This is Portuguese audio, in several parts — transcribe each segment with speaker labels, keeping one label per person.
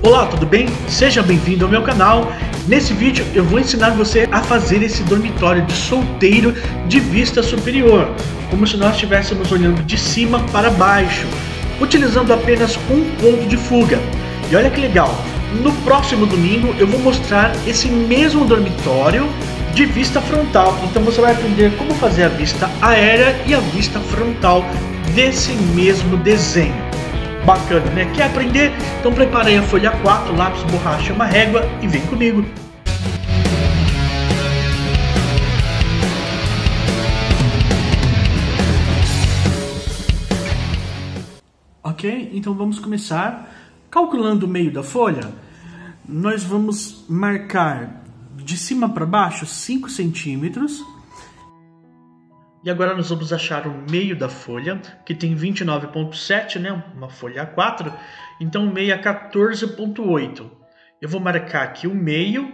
Speaker 1: Olá, tudo bem? Seja bem-vindo ao meu canal. Nesse vídeo eu vou ensinar você a fazer esse dormitório de solteiro de vista superior, como se nós estivéssemos olhando de cima para baixo, utilizando apenas um ponto de fuga. E olha que legal, no próximo domingo eu vou mostrar esse mesmo dormitório de vista frontal. Então você vai aprender como fazer a vista aérea e a vista frontal desse mesmo desenho. Bacana, né? Quer aprender? Então prepara aí a folha 4, lápis, borracha, uma régua e vem comigo. Ok? Então vamos começar. Calculando o meio da folha, nós vamos marcar de cima para baixo 5 centímetros. E agora nós vamos achar o meio da folha, que tem 29,7, né? Uma folha A4. Então o meio é 14,8. Eu vou marcar aqui o meio,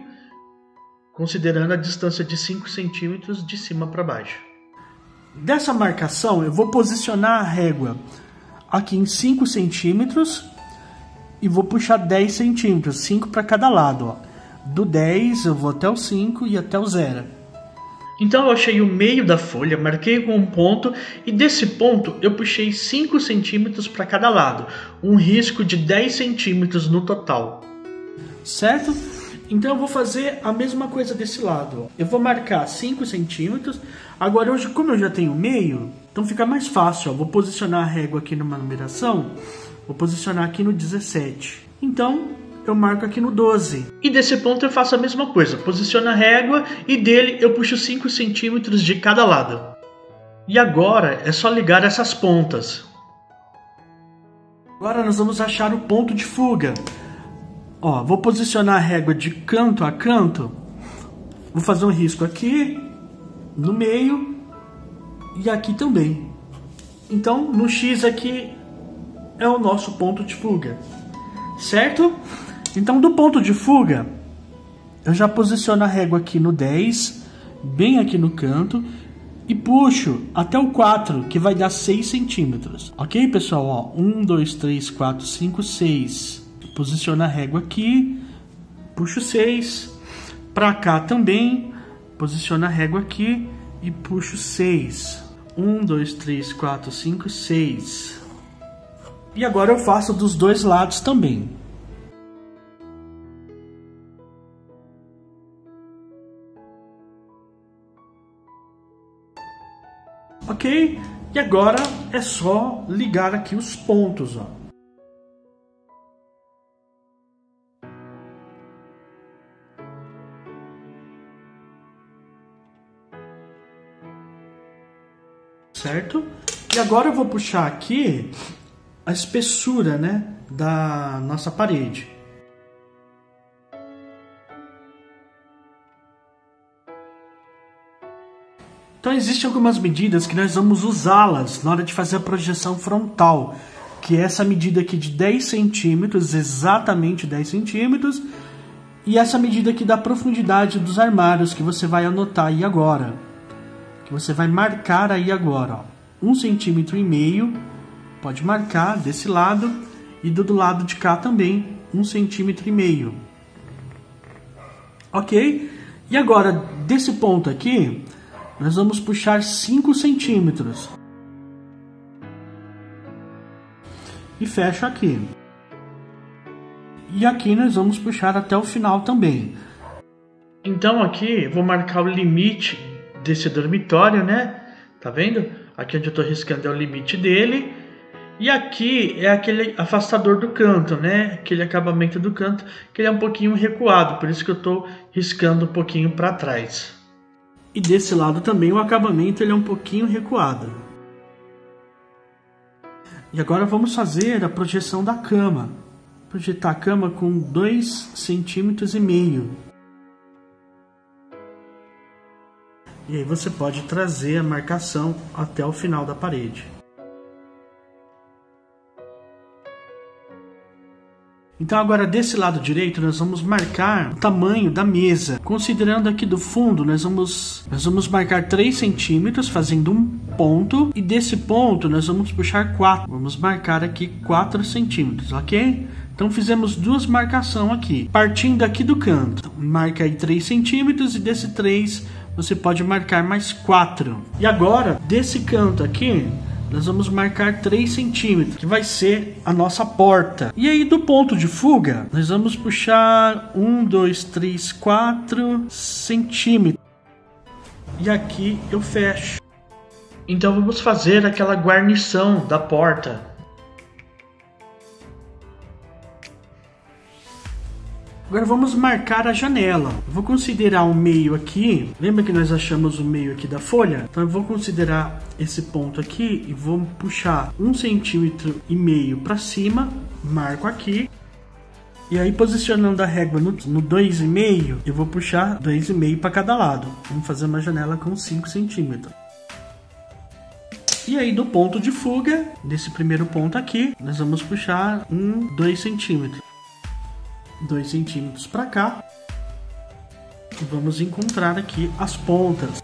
Speaker 1: considerando a distância de 5 centímetros de cima para baixo. Dessa marcação, eu vou posicionar a régua aqui em 5 centímetros e vou puxar 10 centímetros, 5 para cada lado. Ó. Do 10 eu vou até o 5 e até o 0. Então eu achei o meio da folha, marquei com um ponto e desse ponto eu puxei 5 centímetros para cada lado, um risco de 10 centímetros no total. Certo? Então eu vou fazer a mesma coisa desse lado. Eu vou marcar 5 centímetros, agora hoje, como eu já tenho meio, então fica mais fácil. Ó. Vou posicionar a régua aqui numa numeração, vou posicionar aqui no 17. Então eu marco aqui no 12. E desse ponto eu faço a mesma coisa. Posiciono a régua e dele eu puxo 5 centímetros de cada lado. E agora é só ligar essas pontas. Agora nós vamos achar o ponto de fuga. Ó, vou posicionar a régua de canto a canto. Vou fazer um risco aqui, no meio e aqui também. Então no X aqui é o nosso ponto de fuga. Certo? Então, do ponto de fuga, eu já posiciono a régua aqui no 10, bem aqui no canto, e puxo até o 4, que vai dar 6 centímetros. Ok, pessoal? Ó, 1, 2, 3, 4, 5, 6. Posiciono a régua aqui, puxo 6. Para cá também, posiciono a régua aqui e puxo 6. 1, 2, 3, 4, 5, 6. E agora eu faço dos dois lados também. Ok? E agora é só ligar aqui os pontos, ó. Certo? E agora eu vou puxar aqui a espessura, né, da nossa parede. Então existem algumas medidas que nós vamos usá-las na hora de fazer a projeção frontal, que é essa medida aqui de 10 centímetros, exatamente 10 centímetros, e essa medida aqui da profundidade dos armários, que você vai anotar aí agora, que você vai marcar aí agora, ó, 1,5 cm, pode marcar desse lado, e do lado de cá também, 1,5 cm. Ok? E agora, desse ponto aqui, nós vamos puxar 5 centímetros. E fecho aqui. E aqui nós vamos puxar até o final também. Então aqui vou marcar o limite desse dormitório, né? Tá vendo? Aqui onde eu tô riscando é o limite dele. E aqui é aquele afastador do canto, né? Aquele acabamento do canto, que ele é um pouquinho recuado. Por isso que eu tô riscando um pouquinho para trás. E desse lado também o acabamento ele é um pouquinho recuado. E agora vamos fazer a projeção da cama. Projetar a cama com 2,5 centímetros. E aí você pode trazer a marcação até o final da parede. Então agora desse lado direito nós vamos marcar o tamanho da mesa. Considerando aqui do fundo, nós vamos marcar 3 centímetros, fazendo um ponto. E desse ponto nós vamos puxar 4. Vamos marcar aqui 4 centímetros, ok? Então fizemos duas marcações aqui, partindo aqui do canto. Marca aí 3 centímetros e desse 3 você pode marcar mais 4. E agora, desse canto aqui, nós vamos marcar 3 centímetros, que vai ser a nossa porta. E aí do ponto de fuga, nós vamos puxar 1, 2, 3, 4 centímetros. E aqui eu fecho. Então vamos fazer aquela guarnição da porta. Agora vamos marcar a janela. Eu vou considerar o meio aqui. Lembra que nós achamos o meio aqui da folha? Então eu vou considerar esse ponto aqui e vou puxar 1,5 centímetro para cima. Marco aqui. E aí posicionando a régua no 2,5, eu vou puxar 2,5 para cada lado. Vamos fazer uma janela com 5 centímetros. E aí do ponto de fuga, desse primeiro ponto aqui, nós vamos puxar 2 centímetros. 2 centímetros para cá. E vamos encontrar aqui as pontas.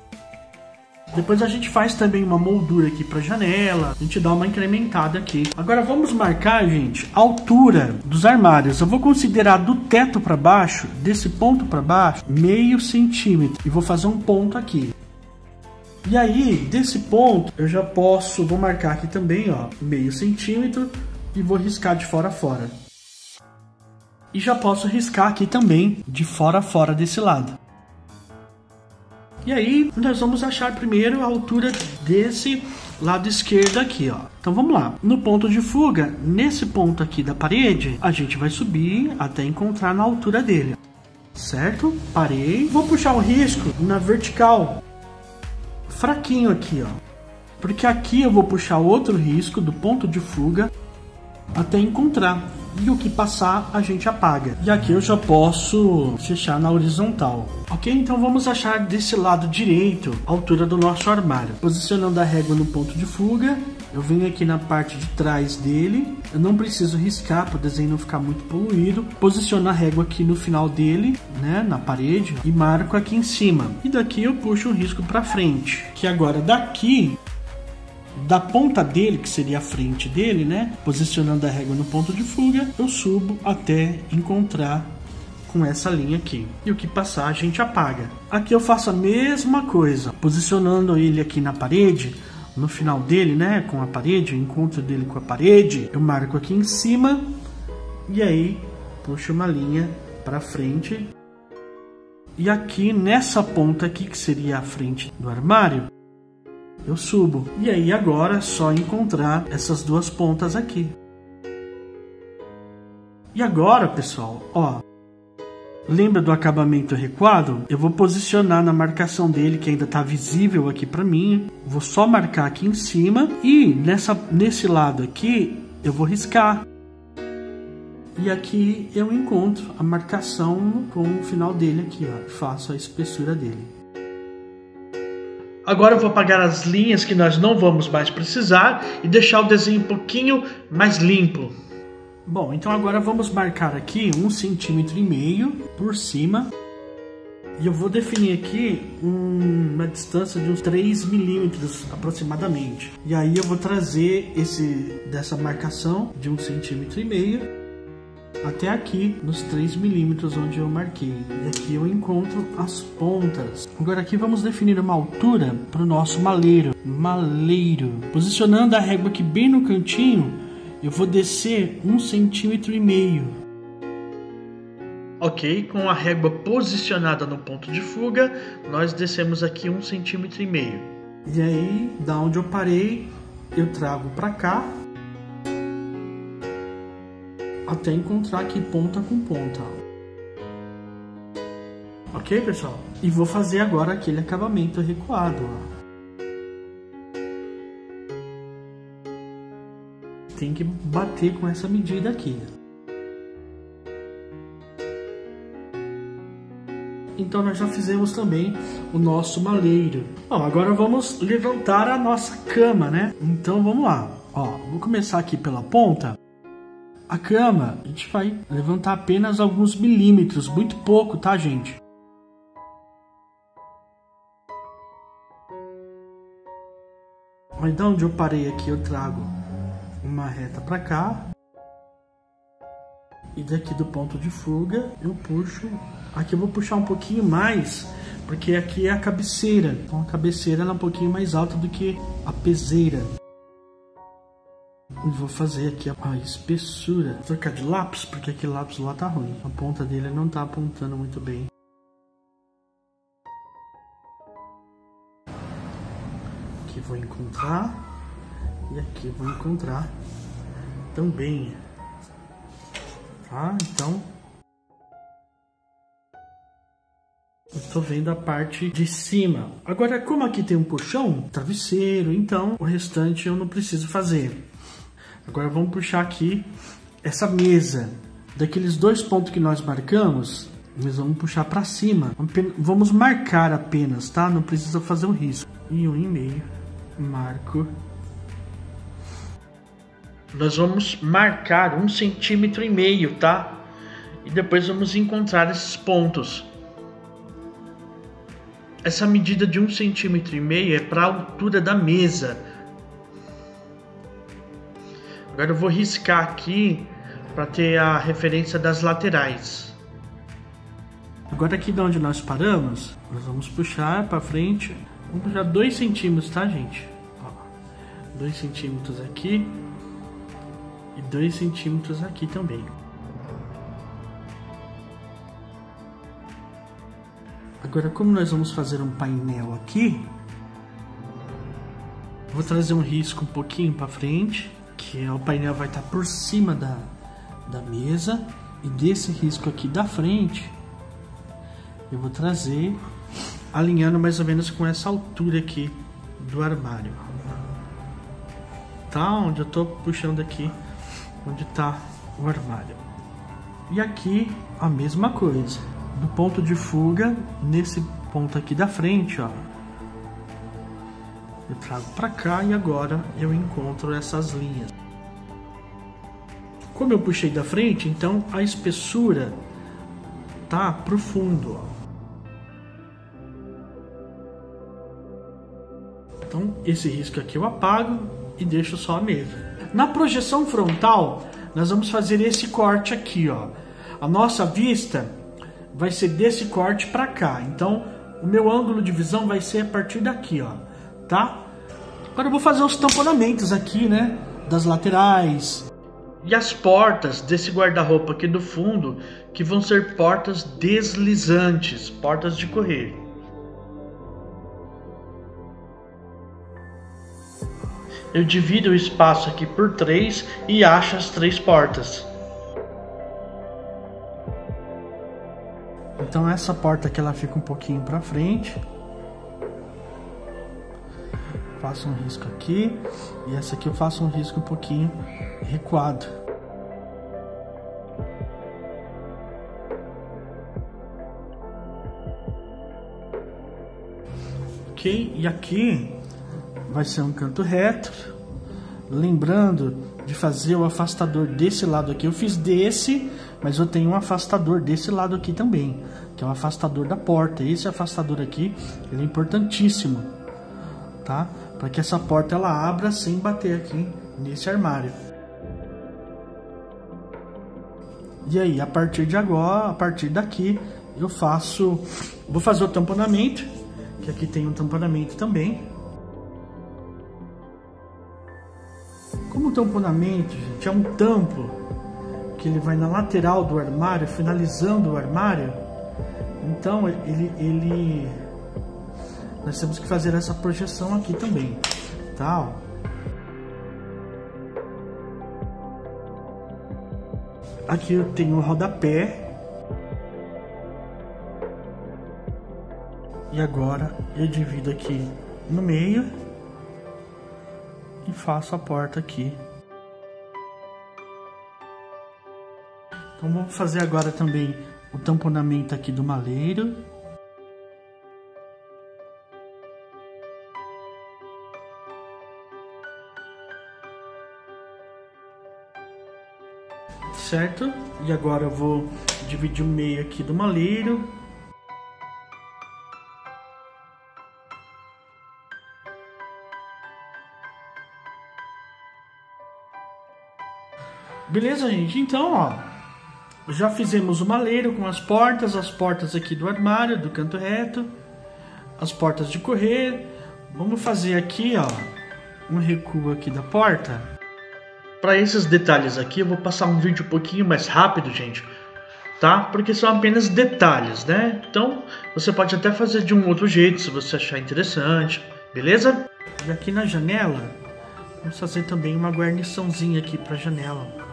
Speaker 1: Depois a gente faz também uma moldura aqui para janela. A gente dá uma incrementada aqui. Agora vamos marcar, gente, a altura dos armários. Eu vou considerar do teto para baixo, desse ponto para baixo, 0,5 centímetro. E vou fazer um ponto aqui. E aí, desse ponto, eu já vou marcar aqui também, ó, 0,5 centímetro. E vou riscar de fora a fora. E já posso riscar aqui também, de fora a fora desse lado. E aí, nós vamos achar primeiro a altura desse lado esquerdo aqui, ó. Então vamos lá. No ponto de fuga, nesse ponto aqui da parede, a gente vai subir até encontrar na altura dele. Certo? Parei. Vou puxar o risco na vertical. Fraquinho aqui, ó. Porque aqui eu vou puxar outro risco do ponto de fuga até encontrar. E o que passar a gente apaga. E aqui eu já posso fechar na horizontal. Ok? Então vamos achar desse lado direito a altura do nosso armário. Posicionando a régua no ponto de fuga, eu venho aqui na parte de trás dele. Eu não preciso riscar para o desenho não ficar muito poluído. Posiciono a régua aqui no final dele, né, na parede, e marco aqui em cima. E daqui eu puxo um risco para frente. Que agora daqui, da ponta dele, que seria a frente dele, né? Posicionando a régua no ponto de fuga, eu subo até encontrar com essa linha aqui. E o que passar a gente apaga. Aqui eu faço a mesma coisa, posicionando ele aqui na parede, no final dele, né? Com a parede, o encontro dele com a parede, eu marco aqui em cima e aí puxo uma linha para frente. E aqui nessa ponta aqui, que seria a frente do armário, eu subo. E aí agora é só encontrar essas duas pontas aqui. E agora, pessoal, ó, lembra do acabamento recuado? Eu vou posicionar na marcação dele, que ainda tá visível aqui para mim. Vou só marcar aqui em cima e nesse lado aqui eu vou riscar. E aqui eu encontro a marcação com o final dele aqui, ó. Faço a espessura dele. Agora eu vou apagar as linhas que nós não vamos mais precisar e deixar o desenho um pouquinho mais limpo. Bom, então agora vamos marcar aqui 1,5 centímetro por cima. E eu vou definir aqui uma distância de uns 3 milímetros aproximadamente. E aí eu vou trazer dessa marcação de 1,5 centímetro até aqui nos 3 milímetros onde eu marquei. E aqui eu encontro as pontas. Agora aqui vamos definir uma altura para o nosso maleiro. Posicionando a régua aqui bem no cantinho, eu vou descer 1,5 centímetro. Ok, com a régua posicionada no ponto de fuga, nós descemos aqui 1,5 centímetro. E aí, da onde eu parei, eu trago para cá, até encontrar aqui ponta com ponta. Ok, pessoal? E vou fazer agora aquele acabamento recuado, ó. Tem que bater com essa medida aqui. Então nós já fizemos também o nosso maleiro. Bom, agora vamos levantar a nossa cama, né? Então vamos lá. Ó, vou começar aqui pela ponta. A cama, a gente vai levantar apenas alguns milímetros, muito pouco, tá, gente? Mas de onde eu parei aqui, eu trago uma reta para cá. E daqui do ponto de fuga eu puxo. Aqui eu vou puxar um pouquinho mais, porque aqui é a cabeceira. Então a cabeceira ela é um pouquinho mais alta do que a peseira. E vou fazer aqui a espessura. Vou trocar de lápis, porque aquele lápis lá tá ruim. A ponta dele não tá apontando muito bem. Aqui vou encontrar. E aqui vou encontrar também. Tá? Então eu tô vendo a parte de cima. Agora, como aqui tem um colchão, travesseiro, então o restante eu não preciso fazer. Agora vamos puxar aqui essa mesa. Daqueles 2 pontos que nós marcamos, nós vamos puxar para cima. Vamos marcar apenas, tá? Não precisa fazer um risco. E 1,5 marco. Nós vamos marcar 1,5 centímetros, tá? E depois vamos encontrar esses pontos. Essa medida de 1,5 centímetros é para a altura da mesa. Agora eu vou riscar aqui para ter a referência das laterais. Agora aqui de onde nós paramos, nós vamos puxar para frente. Vamos puxar 2 centímetros, tá, gente? Ó, 2 centímetros aqui e 2 centímetros aqui também. Agora, como nós vamos fazer um painel aqui, vou trazer um risco um pouquinho para frente, que o painel vai estar por cima da mesa, e desse risco aqui da frente eu vou trazer alinhando mais ou menos com essa altura aqui do armário, tá? Onde eu tô puxando aqui, onde tá o armário. E aqui a mesma coisa, do ponto de fuga nesse ponto aqui da frente, ó, eu trago para cá e agora eu encontro essas linhas. Como eu puxei da frente, então a espessura tá pro fundo, ó. Então esse risco aqui eu apago e deixo só a mesa. Na projeção frontal, nós vamos fazer esse corte aqui, ó. A nossa vista vai ser desse corte para cá. Então o meu ângulo de visão vai ser a partir daqui, ó, tá? Agora eu vou fazer os tamponamentos aqui, né, das laterais. E as portas desse guarda-roupa aqui do fundo, que vão ser portas deslizantes, portas de correr. Eu divido o espaço aqui por 3 e acho as 3 portas. Então essa porta aqui ela fica um pouquinho para frente. Faço um risco aqui e essa aqui eu faço um risco um pouquinho recuado. Ok, e aqui vai ser um canto reto. Lembrando de fazer o afastador desse lado aqui. Eu fiz desse, mas eu tenho um afastador desse lado aqui também, que é o afastador da porta. Esse afastador aqui, ele é importantíssimo, tá? Para que essa porta ela abra sem bater aqui nesse armário. E aí, a partir de agora, a partir daqui, eu vou fazer o tamponamento, que aqui tem um tamponamento também. Como o tamponamento, gente, é um tampo que ele vai na lateral do armário, finalizando o armário, então nós temos que fazer essa projeção aqui também, tá? Aqui eu tenho o rodapé. E agora eu divido aqui no meio e faço a porta aqui. Então vamos fazer agora também o tamponamento aqui do maleiro. Certo? E agora eu vou dividir o meio aqui do maleiro. Beleza, gente? Então, ó, Já fizemos o maleiro com as portas aqui do armário, do canto reto, as portas de correr. Vamos fazer aqui, ó, um recuo aqui da porta. Para esses detalhes aqui eu vou passar um vídeo um pouquinho mais rápido, gente, tá? Porque são apenas detalhes, né? Então você pode até fazer de um outro jeito se você achar interessante, beleza? E aqui na janela, vamos fazer também uma guarniçãozinha aqui para a janela.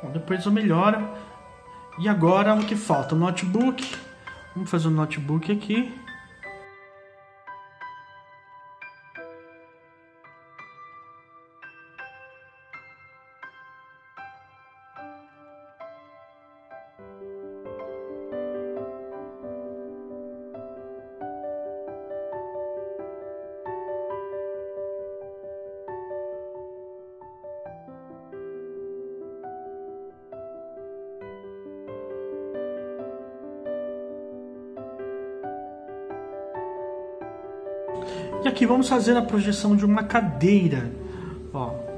Speaker 1: Bom, depois eu melhoro. E agora o que falta? O notebook. Vamos fazer o notebook aqui. E aqui vamos fazer a projeção de uma cadeira, ó.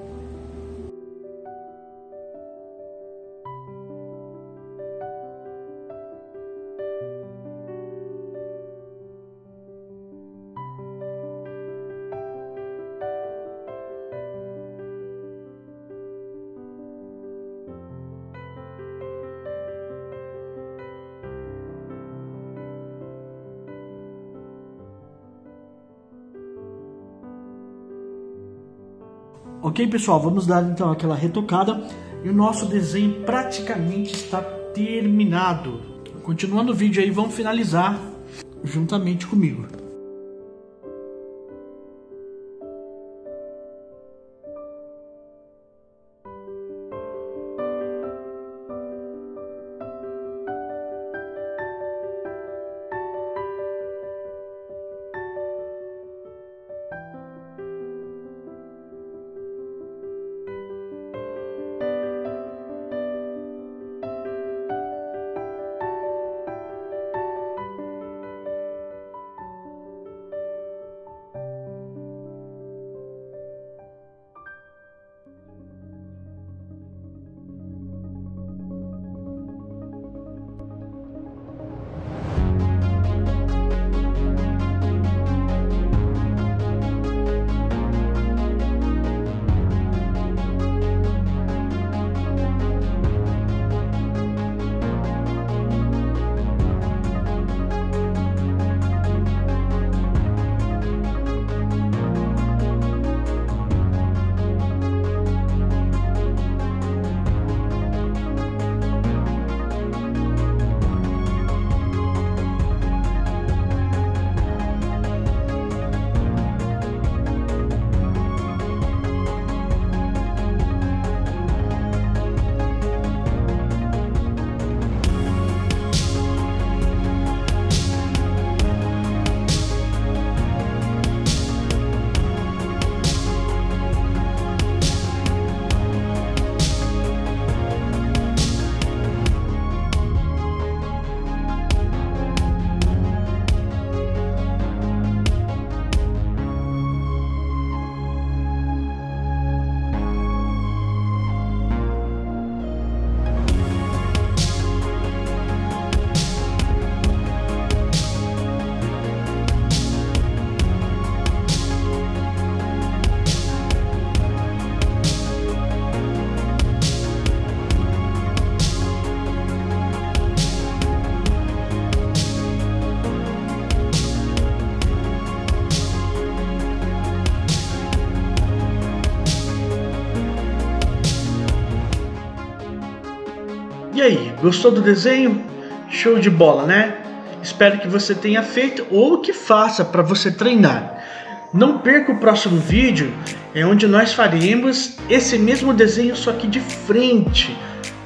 Speaker 1: Ok, pessoal, vamos dar então aquela retocada e o nosso desenho praticamente está terminado. Continuando o vídeo aí, vamos finalizar juntamente comigo. E aí, gostou do desenho? Show de bola, né? Espero que você tenha feito ou que faça para você treinar. Não perca o próximo vídeo, é onde nós faremos esse mesmo desenho, só que de frente,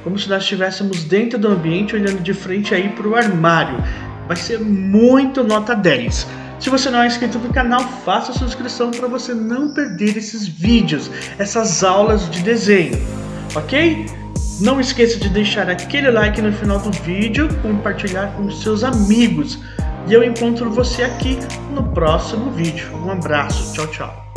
Speaker 1: como se nós estivéssemos dentro do ambiente, olhando de frente aí para o armário. Vai ser muito nota 10. Se você não é inscrito no canal, faça a sua inscrição para você não perder esses vídeos, essas aulas de desenho, ok? Não esqueça de deixar aquele like no final do vídeo, compartilhar com seus amigos. E eu encontro você aqui no próximo vídeo. Um abraço, tchau, tchau.